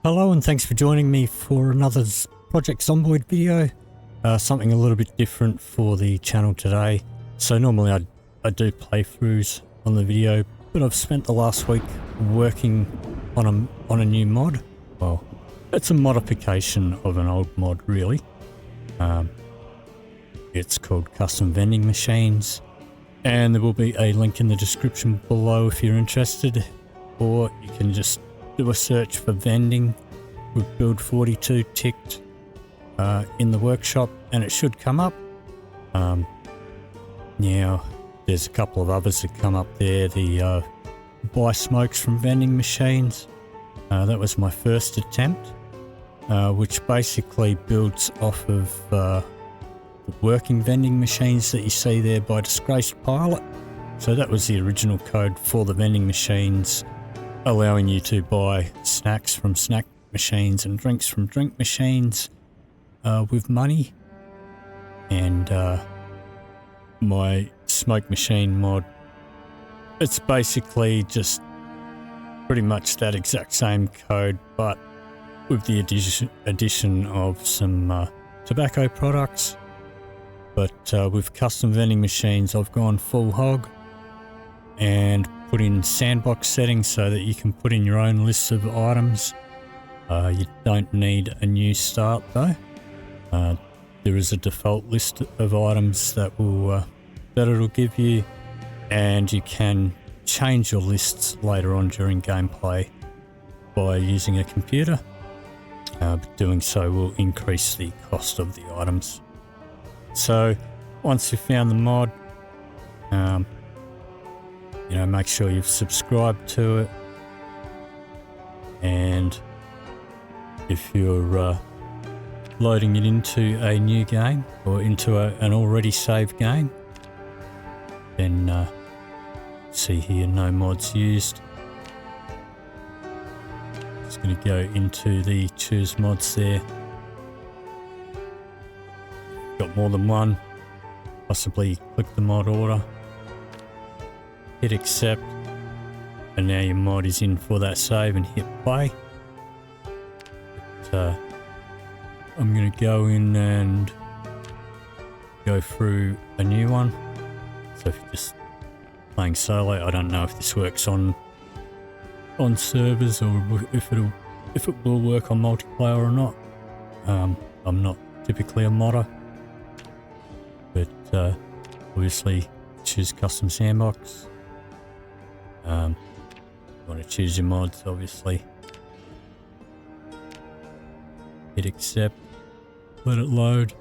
Hello and thanks for joining me for another Project Zomboid video. Something a little bit different for the channel today. So normally I do playthroughs on the video, but I've spent the last week working on a new mod. Well, it's a modification of an old mod really. It's called Custom Vending Machines, and there will be a link in the description below if you're interested, or you can just do a search for vending with B42 ticked in the workshop and it should come up. Now there's a couple of others that come up there. The buy smokes from vending machines, that was my first attempt, which basically builds off of the working vending machines that you see there by Disgraced Pilot. So that was the original code for the vending machines, allowing you to buy snacks from snack machines and drinks from drink machines with money. And my smoke machine mod, it's basically just pretty much that exact same code, but with the addition of some tobacco products. But with custom vending machines, I've gone full hog and put in sandbox settings so that you can put in your own lists of items. You don't need a new start though. There is a default list of items that it'll give you, and you can change your lists later on during gameplay by using a computer. But doing so will increase the cost of the items. So once you've found the mod, make sure you've subscribed to it, and if you're loading it into a new game or into an already saved game, then see here, no mods used. Just going to go into the choose mods there. Got more than one, possibly click the mod order, hit accept, and now your mod is in for that save, and hit play. But, I'm going to go in and go through a new one. So if you're just playing solo, I don't know if this works on servers or if it will work on multiplayer or not. I'm not typically a modder, but obviously choose custom sandbox. You want to choose your mods, obviously. Hit accept, let it load,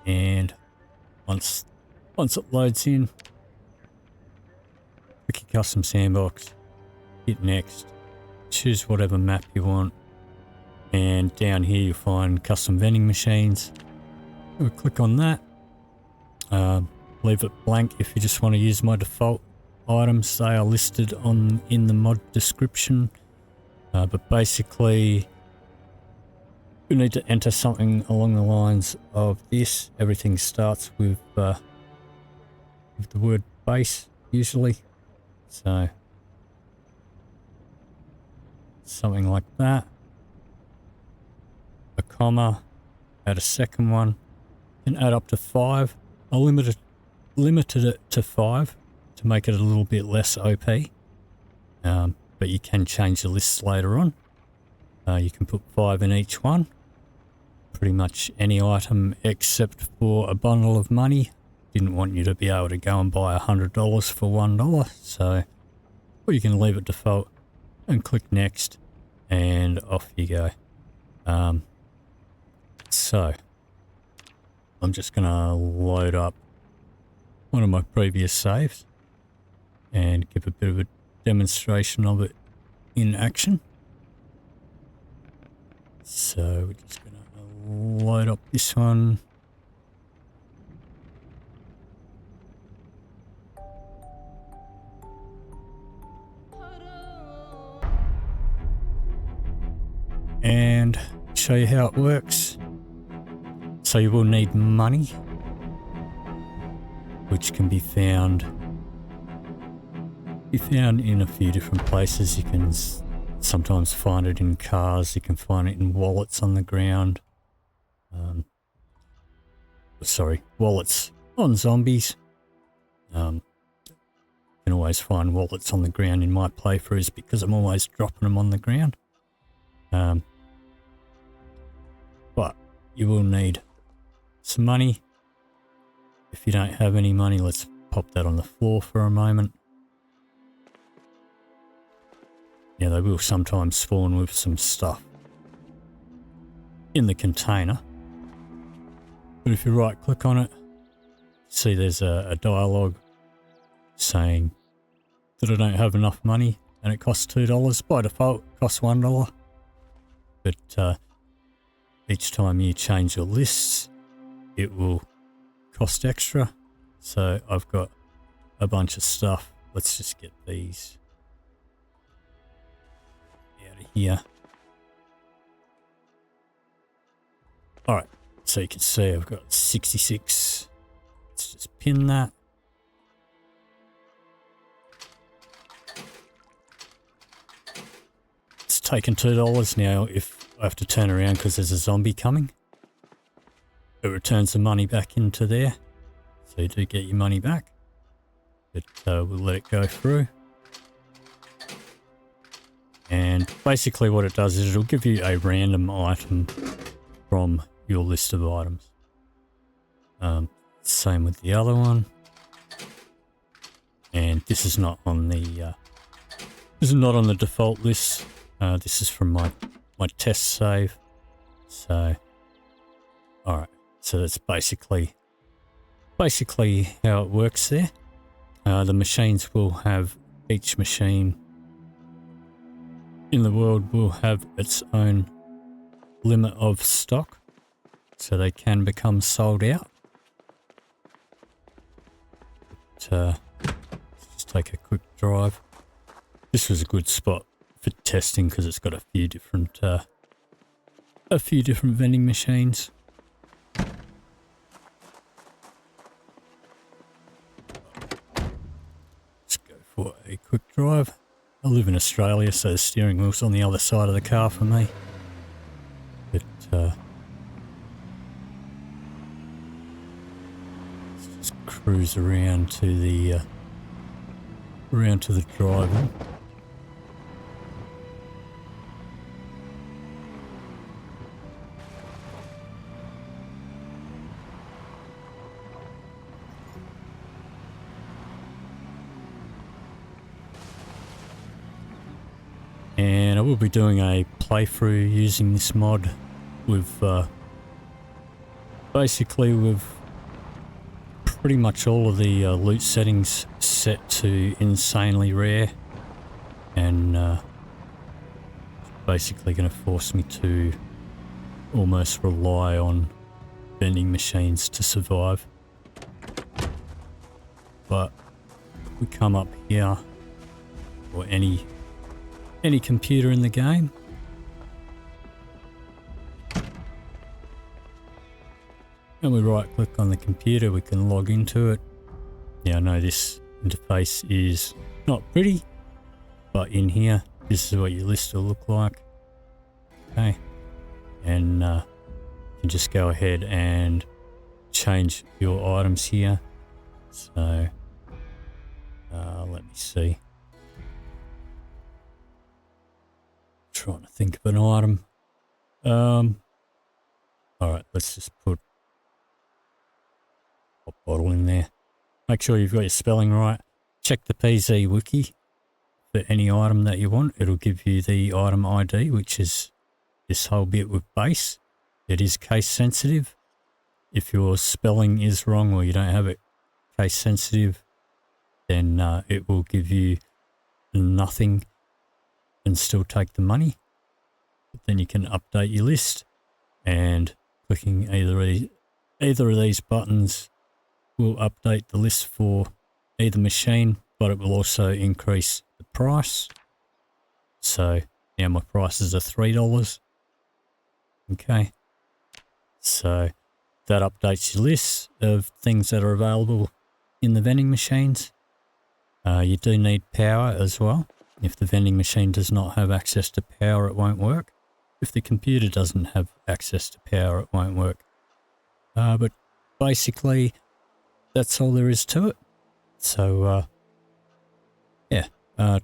and once it loads in, click your custom sandbox, hit next, choose whatever map you want, and down here you'll find custom vending machines. We'll click on that, leave it blank if you just want to use my default items. They are listed in the mod description. But basically, you need to enter something along the lines of this. Everything starts with the word base, usually. So, something like that. A comma, add a second one, and add up to 5. I limited it to 5 to make it a little bit less OP. But you can change the lists later on. You can put 5 in each one. Pretty much any item except for a bundle of money. Didn't want you to be able to go and buy $100 for $1. So, or you can leave it default and click next, and off you go. So, I'm just going to load up one of my previous saves and give a bit of a demonstration of it in action. So we're just going to load up this one. And show you how it works. So you will need money, which can be found be found in a few different places. You can sometimes find it in cars, you can find it in wallets on the ground. Sorry, wallets on zombies. You can always find wallets on the ground in my playthroughs because I'm always dropping them on the ground. But you will need some money. If you don't have any money, let's pop that on the floor for a moment. Yeah, they will sometimes spawn with some stuff in the container. But if you right click on it, see there's a dialogue saying that I don't have enough money and it costs $2. By default, it costs $1. But each time you change your lists, it will cost extra. So I've got a bunch of stuff. Let's just get these out of here. Alright, so you can see I've got 66. Let's just pin that. It's taken $2 now. If I have to turn around because there's a zombie coming, it returns the money back into there. So you do get your money back. But we'll let it go through. And basically what it does is it'll give you a random item from your list of items. Same with the other one. And this is not on the default list. This is from my test save. So, alright. So that's basically how it works there. The machines will have, each machine in the world will have its own limit of stock, so they can become sold out. But, let's just take a quick drive. This was a good spot for testing because it's got a few different vending machines. For a quick drive. I live in Australia, so the steering wheel's on the other side of the car for me. But let's just cruise around to the drive-in. And I will be doing a playthrough using this mod with basically with pretty much all of the loot settings set to insanely rare, and basically going to force me to almost rely on vending machines to survive. But we come up here, or any computer in the game, and we right click on the computer, we can log into it. Now I know this interface is not pretty, but in here this is what your list will look like. Okay, and you can just go ahead and change your items here. So let me see. Trying to think of an item. Alright, let's just put a bottle in there. Make sure you've got your spelling right. Check the PZ wiki for any item that you want. It'll give you the item ID, which is this whole bit with base. It is case sensitive. If your spelling is wrong or you don't have it case sensitive, then it will give you nothing and still take the money. But then you can update your list, and clicking either of these buttons will update the list for either machine, but it will also increase the price. So now my prices are $3. Okay, so that updates your list of things that are available in the vending machines. You do need power as well. If the vending machine does not have access to power, it won't work. If the computer doesn't have access to power, it won't work. But basically, that's all there is to it. So, yeah,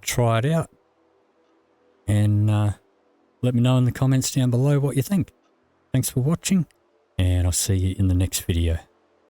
try it out. And let me know in the comments down below what you think. Thanks for watching, and I'll see you in the next video.